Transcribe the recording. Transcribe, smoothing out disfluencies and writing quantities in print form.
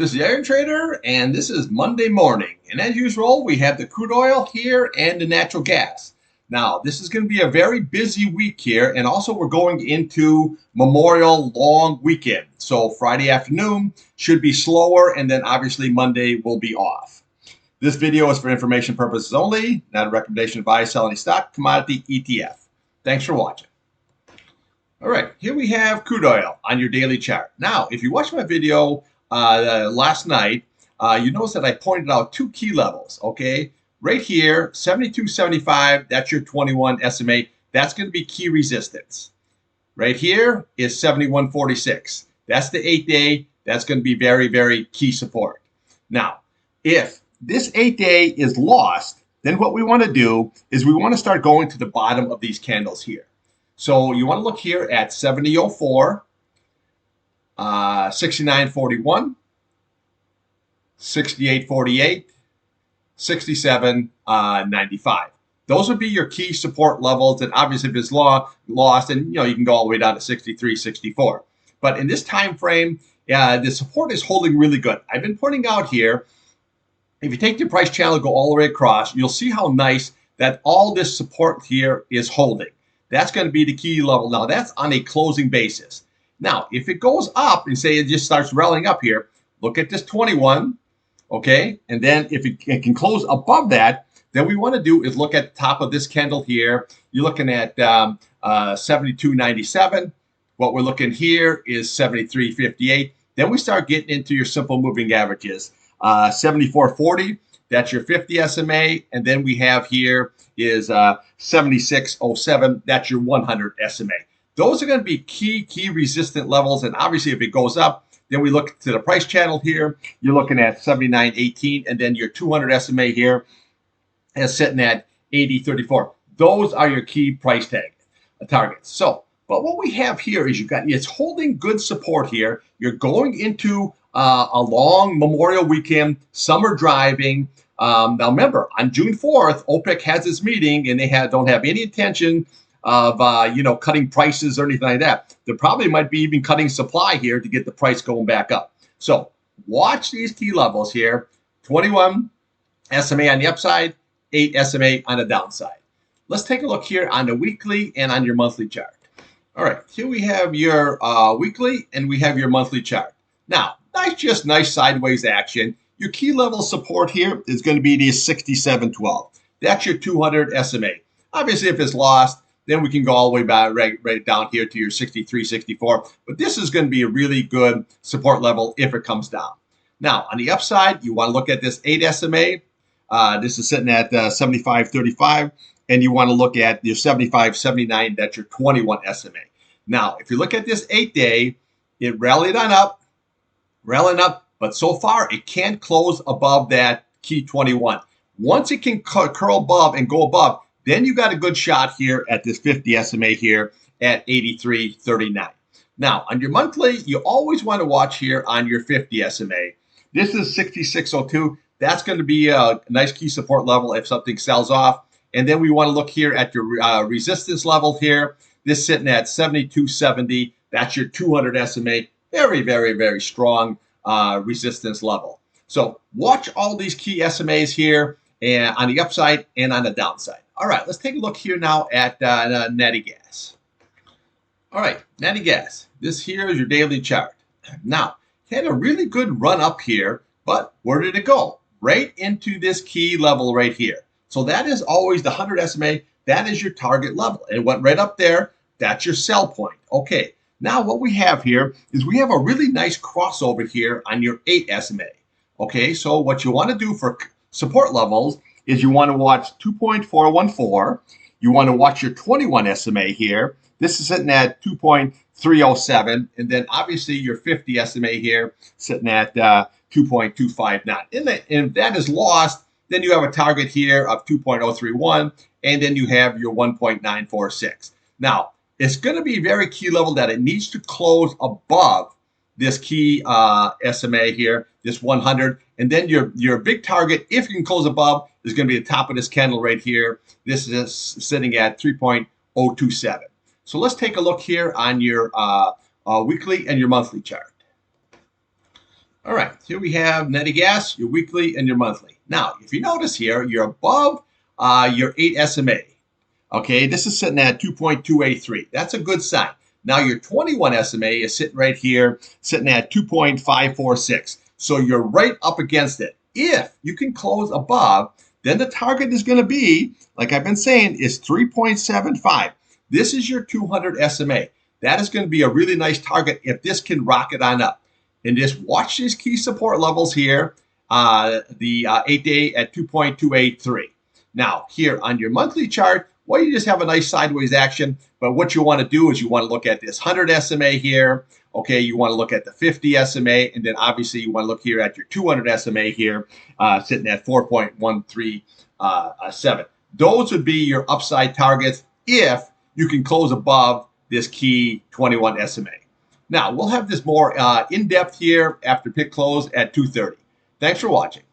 This is the Iron Trader, and this is Monday morning. And as usual, we have the crude oil here and the natural gas. Now, this is going to be a very busy week here, and also we're going into Memorial long weekend. So Friday afternoon should be slower, and then obviously Monday will be off. This video is for information purposes only, not a recommendation to buy, sell any stock, commodity, ETF. Thanks for watching. All right, here we have crude oil on your daily chart. Now, if you watched my video last night, you notice that I pointed out two key levels, okay? Right here, 72.75, that's your 21 SMA. That's going to be key resistance. Right here is 71.46. That's the 8-day. That's going to be very, very key support. Now, if this 8-day is lost, then what we want to do is we want to start going to the bottom of these candles here. So you want to look here at 70.04, 69.41, 68.48, 67.95. Those would be your key support levels. And obviously, if it's lost, and you can go all the way down to 63, 64. But in this time frame, the support is holding really good. I've been pointing out here, if you take the price channel, go all the way across, you'll see how nice that all this support here is holding. That's going to be the key level. Now, that's on a closing basis. Now, if it goes up and say it just starts rallying up here, look at this 21, okay? And then if it can close above that, then we want to do is look at the top of this candle here. You're looking at 72.97. What we're looking here is 73.58. Then we start getting into your simple moving averages. 74.40. That's your 50 SMA. And then we have here is 76.07. That's your 100 SMA. Those are going to be key resistant levels. And obviously, if it goes up, then we look to the price channel here. You're looking at 79.18. And then your 200 SMA here is sitting at 80.34. Those are your key price targets. So, but what we have here is it's holding good support here. You're going into a long Memorial weekend, summer driving. Now remember, on June 4th, OPEC has its meeting, and they don't have any intention of cutting prices or anything like that. They probably might be even cutting supply here to get the price going back up. So watch these key levels here: 21 SMA on the upside, 8 SMA on the downside. Let's take a look here on the weekly and on your monthly chart. All right, here we have your weekly and we have your monthly chart. Now, nice sideways action. Your key level support here is going to be the 67.12. That's your 200 SMA. Obviously, if it's lost, then we can go all the way back right down here to your 63, 64. But this is going to be a really good support level if it comes down. Now, on the upside, you want to look at this 8 SMA. This is sitting at 75.35. And you want to look at your 75.79. That's your 21 SMA. Now, if you look at this 8-day, it rallied on up, but so far it can't close above that key 21. Once it can curl above and go above, then you got a good shot here at this 50 SMA here at 83.39. Now, on your monthly, you always want to watch here on your 50 SMA. This is 66.02. That's going to be a nice key support level if something sells off. And then we want to look here at your resistance level here. This sitting at 72.70. That's your 200 SMA. Very, very, very strong resistance level. So watch all these key SMAs here and on the upside and on the downside. All right, let's take a look here now at natty gas. All right, natty gas. This here is your daily chart. Now, had a really good run up here, but where did it go? Right into this key level right here. So that is always the 100 SMA. That is your target level. It went right up there. That's your sell point. Okay. Now what we have here is we have a really nice crossover here on your 8 SMA. Okay, so what you want to do for support levels is you want to watch 2.414. You want to watch your 21 SMA here. This is sitting at 2.307. And then obviously your 50 SMA here sitting at 2.259. And if that is lost, then you have a target here of 2.031. And then you have your 1.946. Now, it's going to be very key level that it needs to close above this key SMA here, this 100. And then your big target, if you can close above, is going to be the top of this candle right here. This is sitting at 3.027. So let's take a look here on your weekly and your monthly chart. All right, here we have netty gas, your weekly and your monthly. Now, if you notice here, you're above your 8 SMA. Okay, this is sitting at 2.283. That's a good sign. Now your 21 SMA is sitting right here, sitting at 2.546. So you're right up against it. If you can close above, then the target is going to be, like I've been saying, is 3.75. This is your 200 SMA. That is going to be a really nice target if this can rocket on up. And just watch these key support levels here. The 8-day at 2.283. Now, here on your monthly chart, well, you just have a nice sideways action. But what you want to do is you want to look at this 100 SMA here. Okay, you want to look at the 50 SMA, and then obviously you want to look here at your 200 SMA here, sitting at 4.137. Those would be your upside targets if you can close above this key 21 SMA. Now, we'll have this more in depth here after pit close at 2:30. Thanks for watching.